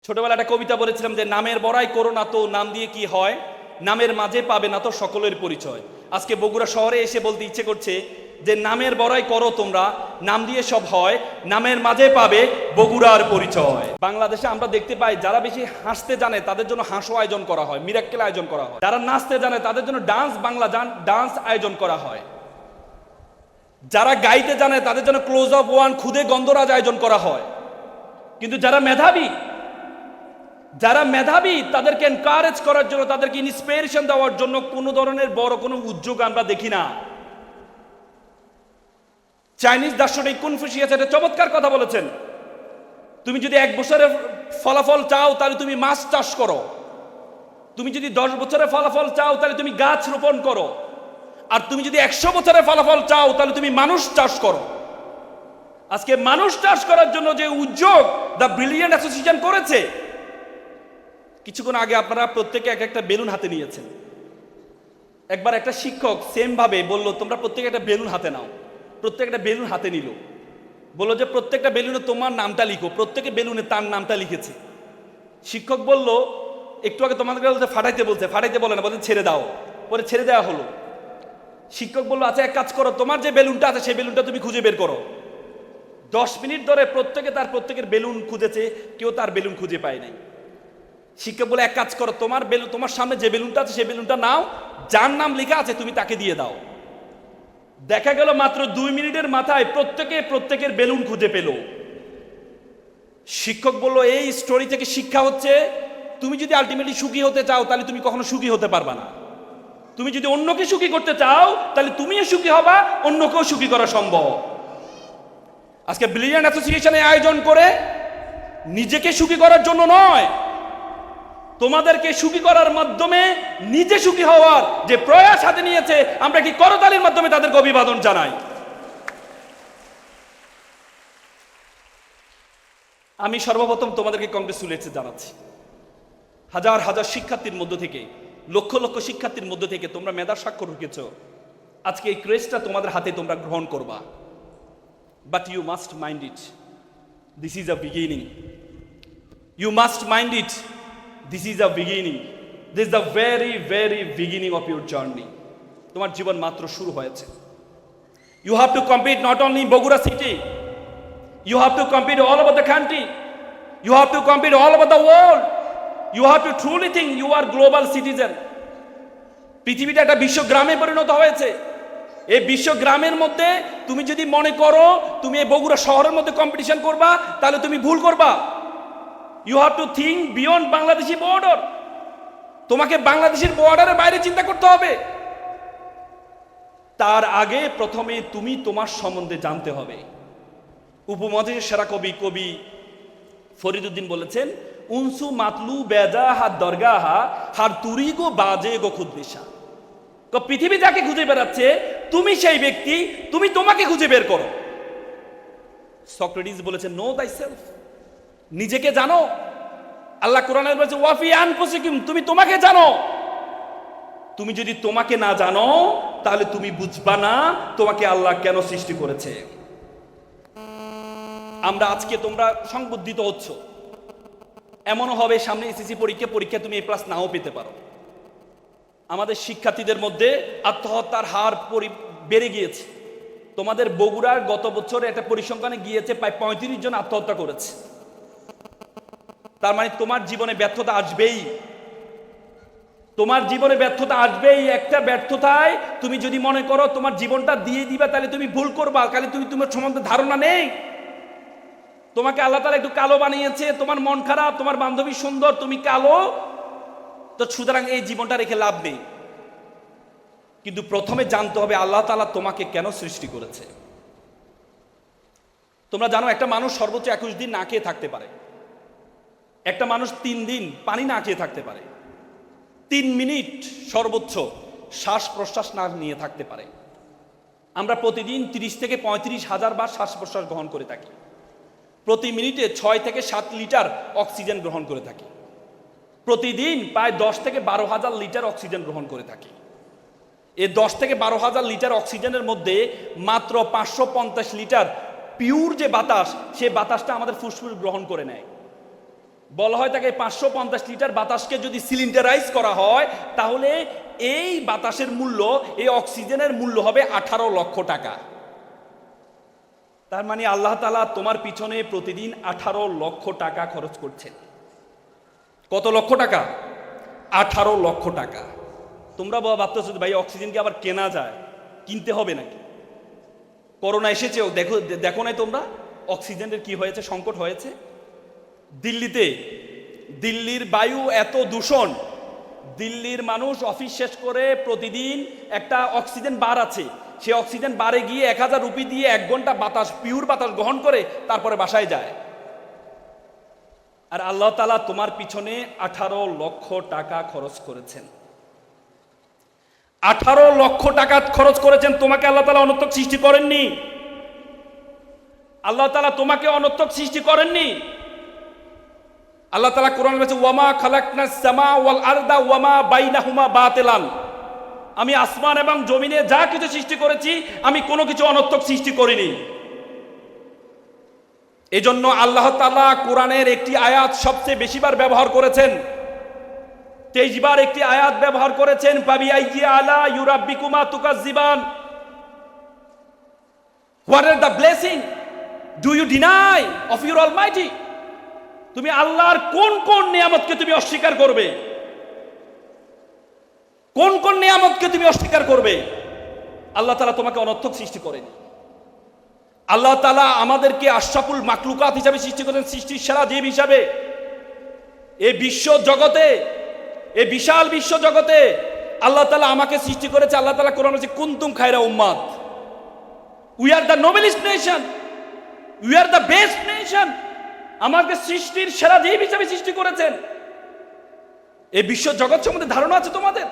ছোটবেলা একটা কবিতা বলেছিলাম যে নামের বড়াই করো না তো নাম দিয়ে কি হয়, নামের মাঝে পাবে না তো সকলের পরিচয়। আজকে বগুড়া শহরে এসে বলতে ইচ্ছে করছে যে নামের বড়াই করো তোমরা, নাম দিয়ে সব হয়, নামের মাঝে পাবে বগুড়ার পরিচয়। বাংলাদেশে আমরা দেখতে পাই যারা বেশি হাসতে জানে তাদের জন্য হাসো আয়োজন করা হয়, মিরাক্কেল আয়োজন করা হয়। যারা নাচতে জানে তাদের জন্য বাংলা ডান্স আয়োজন করা হয়। যারা গাইতে জানে তাদের জন্য ক্লোজ অফ ওয়ান খুদে গন্ধরাজ আয়োজন করা হয়। কিন্তু যারা মেধাবী তাদেরকে এনকারেজ করার জন্য, তাদেরকে ইন্সপিরেশন দেওয়ার জন্য কোনো ধরনের বড় কোনো উদ্যোগ আমরা দেখি না। চাইনিজ দার্শনিক কনফুসিয়াস একটা চমৎকার কথা বলেছেন, তুমি যদি 1 বছরের ফলাফল চাও তাহলে তুমি মাছ চাষ করো, তুমি যদি 10 বছরের ফলাফল চাও তাহলে তুমি গাছ রোপণ করো, আর তুমি যদি 100 বছরের ফলাফল চাও তাহলে তুমি মানুষ চাষ করো। আজকে মানুষ চাষ করার জন্য যে উদ্যোগ দ্য ব্রিলিয়েন্ট অ্যাসোসিয়েশন করেছে, কিছুক্ষণ আগে আপনারা প্রত্যেকে এক একটা বেলুন হাতে নিয়েছেন। একবার একটা শিক্ষক সেম ভাবে বলল তোমরা প্রত্যেকে একটা বেলুন হাতে নাও। প্রত্যেকটা বেলুন হাতে নিল, বললো যে প্রত্যেকটা বেলুনে তোমার নামটা লিখো। প্রত্যেকে বেলুনে তার নামটা লিখেছে। শিক্ষক বলল একটু আগে তোমাদেরকে ফাটাইতে বলে না, বলতে ছেড়ে দাও। পরে ছেড়ে দেওয়া হলো। শিক্ষক বলল আচ্ছা এক কাজ করো, তোমার যে বেলুনটা আছে সেই বেলুনটা তুমি খুঁজে বের করো। 10 মিনিট ধরে প্রত্যেকের বেলুন খুঁজেছে, কেউ তার বেলুন খুঁজে পায় নাই। শিক্ষক বলে এক কাজ করো, তোমার সামনে যে বেলুনটা আছে সেই বেলুনটা নাও, যার নাম লেখা আছে তুমি তাকে দিয়ে দাও। দেখা গেল মাত্র 2 মিনিটের মাথায় প্রত্যেকের বেলুন খুঁজে পেল। শিক্ষক বলল এই স্টোরি থেকে শিক্ষা হচ্ছে, তুমি যদি আলটিমেটলি সুখী হতে চাও তাহলে তুমি কখনো সুখী হতে পারবা না। তুমি যদি অন্যকে সুখী করতে চাও তাহলে তুমিও সুখী হবা, অন্যকেও সুখী করা সম্ভব। আজকে ব্রিলিয়েন্ট অ্যাসোসিয়েশনে আয়োজন করে নিজেকে সুখী করার জন্য নয়, তোমাদেরকে সুখী করার মাধ্যমে নিজে সুখী হওয়ার যে প্রয়াস হাতে নিয়েছে, আমরা কি করতালির মাধ্যমে তাদেরকে অভিবাদন জানাই। আমি সর্বপ্রথম তোমাদেরকে কংগ্রেচুলেশন জানাচ্ছি। হাজার হাজার শিক্ষার্থীর মধ্য থেকে, লক্ষ লক্ষ শিক্ষার্থীর মধ্য থেকে তোমরা মেধার স্বাক্ষর রেখেছ। আজকে এই ক্রেজটা তোমাদের হাতে তোমরা গ্রহণ করবা। But you must mind it, this is a beginning. You must mind it, this is a beginning. This is the very very beginning of your journey. তোমার জীবন মাত্র শুরু হয়েছে। You have to compete not only in Bogura city, you have to compete all over the country, you have to compete all over the world. You have to truly think you are global citizen. পৃথিবীটা একটা বিশ্বগ্রামে পরিণত হয়েছে। এই বিশ্বগ্রামের মধ্যে তুমি যদি মনে করো তুমি এই বগুড়া শহরের মধ্যে কম্পিটিশন করবা, তাহলে তুমি ভুল করবা। You have to think beyond Bangladeshi border. তোমাকে বাংলাদেশের বর্ডারের বাইরে চিন্তা করতে হবে। তার আগে প্রথমে তুমি তোমার সম্বন্ধে জানতে হবে। উপমহাদেশের সেরা কবি ফরিদউদ্দিন বলেছেন, উনসু মাতলু বেজা হাত দরগাহা হার তুরি গো বাজে গো খুদ্দেশা। পৃথিবী যাকে খুঁজে বেড়াচ্ছে তুমি সেই ব্যক্তি, তুমি তোমাকে খুঁজে বের করো। সক্রেটিস বলেছেন নো দাই সেলফ, নিজেকে জানো। আল্লাহ কোরআনে বলেছে ওয়াফি আনফুসিকুম, তুমি তোমাকে জানো। তুমি যদি তোমাকে না জানো তাহলে তুমি বুঝবা না তোমাকে আল্লাহ কেন সৃষ্টি করেছে। আমরা আজকে তোমরা সংবুদ্ধিত হচ্ছ, এমনও হবে সামনে এসএসসি পরীক্ষা তুমি A+ নাও পেতে পারো। আমাদের শিক্ষার্থীদের মধ্যে আত্মহত্যার হার বেড়ে গিয়েছে। তোমাদের বগুড়ার গত বছর একটা পরিসংখ্যানে গিয়েছে প্রায় 35 জন আত্মহত্যা করেছে। তার মানে তোমার জীবনে ব্যর্থতা আসবেই, তোমার জীবনে ব্যর্থতা আসবেই। একটা ব্যর্থতায় তুমি যদি মনে করো তোমার জীবনটা দিয়ে দিবা তাহলে তুমি ভুল করবা। কালে তোমার সম্বন্ধে ধারণা নেই, তোমাকে আল্লাহ তাআলা একটু কালো বানিয়েছে, তোমার মন খারাপ, তোমার বান্ধবী সুন্দর, তুমি কালো, তো সুতরাং এই জীবনটা রেখে লাভ নেই। কিন্তু প্রথমে জানতে হবে আল্লাহ তাআলা তোমাকে কেন সৃষ্টি করেছে। তোমরা জানো একটা মানুষ সর্বোচ্চ 21 দিন না খেয়ে থাকতে পারে, একটা মানুষ 3 দিন পানি না খেয়ে থাকতে পারে, 3 মিনিট সর্বোচ্চ শ্বাস প্রশ্বাস না নিয়ে থাকতে পারে। আমরা প্রতিদিন 30 থেকে 35 হাজার বার শ্বাস প্রশ্বাস গ্রহণ করে থাকি। প্রতি মিনিটে 6 থেকে 7 লিটার অক্সিজেন গ্রহণ করে থাকি। প্রতিদিন প্রায় 10 থেকে 12 হাজার লিটার অক্সিজেন গ্রহণ করে থাকি। এই 10 থেকে 12 হাজার লিটার অক্সিজেনের মধ্যে মাত্র 550 লিটার পিওর যে বাতাস, সে বাতাসটা আমাদের ফুসফুস গ্রহণ করে নেয়। বলা হয় তাকে 550 লিটার বাতাসকে যদি সিলিন্ডারাইজ করা হয় তাহলে এই বাতাসের মূল্য, এই অক্সিজেনের মূল্য হবে 18 লক্ষ টাকা। তার মানে আল্লাহ তাআলা তোমার পিছনে প্রতিদিন 18 লক্ষ টাকা খরচ করছেন। কত লক্ষ টাকা? 18 লক্ষ টাকা। তোমরা ভাবতেছো ভাই অক্সিজেন কি আবার কেনা যায়, কিনতে হবে নাকি? করোনা এসেছেও দেখো নাই তোমরা অক্সিজেনের কি হয়েছে, সংকট হয়েছে। দিল্লির বায়ু এত দূষণ, দিল্লির মানুষ অফিস শেষ করে প্রতিদিন একটা অক্সিজেন বার আছে, সে অক্সিজেন বারে গিয়ে 1000 রুপি দিয়ে 1 ঘন্টা বাতাস, পিওর বাতাস গ্রহণ করে তারপরে বাসায় যায়। আর আল্লাহ তাআলা তোমার পিছনে 18 লক্ষ টাকা খরচ করেছেন। 18 লক্ষ টাকা খরচ করেছেন। তোমাকে আল্লাহ তাআলা অনর্থক সৃষ্টি করেননি। আল্লাহ তাআলা তোমাকে অনর্থক সৃষ্টি করেননি। আল্লাহ তাআলা কোরআনে বলেছে ওয়ামা খালাকনাস সামা ওয়াল আরদা ওয়ামা বাইনাহুমা বাতিলান। আমি আসমান এবং জমিনে যা কিছু সৃষ্টি করেছি আমি কোনো কিছু অনর্থক সৃষ্টি করিনি। এজন্য আল্লাহ তাআলা কোরআনের একটি আয়াত সবচেয়ে বেশিবার ব্যবহার করেছেন, 23 বার একটি আয়াত ব্যবহার করেছেন। ফাবিআইয়ি আলা ইউরাব্বিকুমা তুকাজ্জিবান। What are the blessing do you deny of your almighty? তুমি আল্লাহর কোন কোন নিয়ামতকে তুমি অস্বীকার করবে? কোন কোন নিয়ামতকে তুমি অস্বীকার করবে? আল্লাহ তাআলা তোমাকে অনর্থক সৃষ্টি করেনি। আল্লাহ তাআলা আমাদেরকে আশরাফুল মাখলুকাত হিসাবে সৃষ্টি করেন, সৃষ্টির সেরা জীব হিসাবে। এই বিশ্ব জগতে, এই বিশাল বিশ্ব জগতে আল্লাহ তাআলা আমাকে সৃষ্টি করেছে। আল্লাহ তাআলা কোরআনে বলেছে কুনতুম খায়রা উম্মাত, we are the noblest nation, we are the best nation. আমাকে সৃষ্টির সেরা জীব হিসাবে সৃষ্টি করেছেন। এই বিশ্ব জগৎ সম্বন্ধে ধারণা আছে তোমাদের?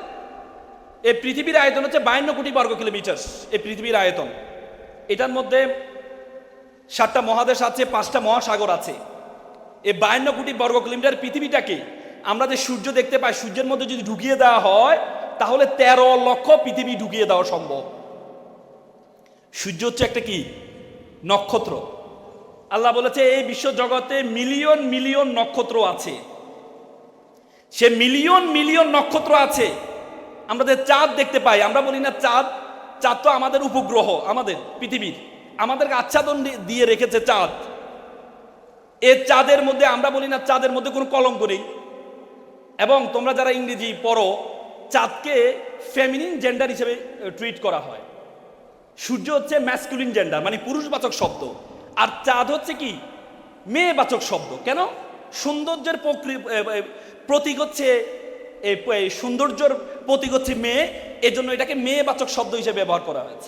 এই পৃথিবীর আয়তন হচ্ছে 52 কোটি বর্গ কিলোমিটার। এই পৃথিবীর আয়তন, এটার মধ্যে 7টা মহাদেশ আছে, 5টা মহাসাগর আছে। এই 52 কোটি বর্গ কিলোমিটার পৃথিবীটাকে আমরা যে সূর্য দেখতে পাই, সূর্যের মধ্যে যদি ঢুকিয়ে দেওয়া হয় তাহলে 13 লক্ষ পৃথিবী ঢুকিয়ে দেওয়া সম্ভব। সূর্য হচ্ছে একটা কি নক্ষত্র। আল্লাহ বলেছে এই বিশ্ব জগতে মিলিয়ন মিলিয়ন নক্ষত্র আছে। সে মিলিয়ন মিলিয়ন নক্ষত্র আছে। আমরা যে চাঁদ দেখতে পাই, আমরা বলি না চাঁদ, চাঁদ তো আমাদের উপগ্রহ, আমাদের পৃথিবীর, আমাদেরকে আচ্ছাদন দিয়ে রেখেছে চাঁদ। এই চাঁদের মধ্যে আমরা বলি না চাঁদের মধ্যে কোনো কলঙ্ক নেই। এবং তোমরা যারা ইংরেজি পড়ো, চাঁদকে ফেমিনিন জেন্ডার হিসেবে ট্রিট করা হয়। সূর্য হচ্ছে ম্যাসকুলিন জেন্ডার, মানে পুরুষবাচক শব্দ, আর চাঁদ হচ্ছে কি মেয়েবাচক শব্দ। কেন? সৌন্দর্যের প্রতীক হচ্ছে, সৌন্দর্যের প্রতীক হচ্ছে মেয়ে, এজন্য এটাকে মেয়েবাচক শব্দ হিসেবে ব্যবহার করা হয়েছে।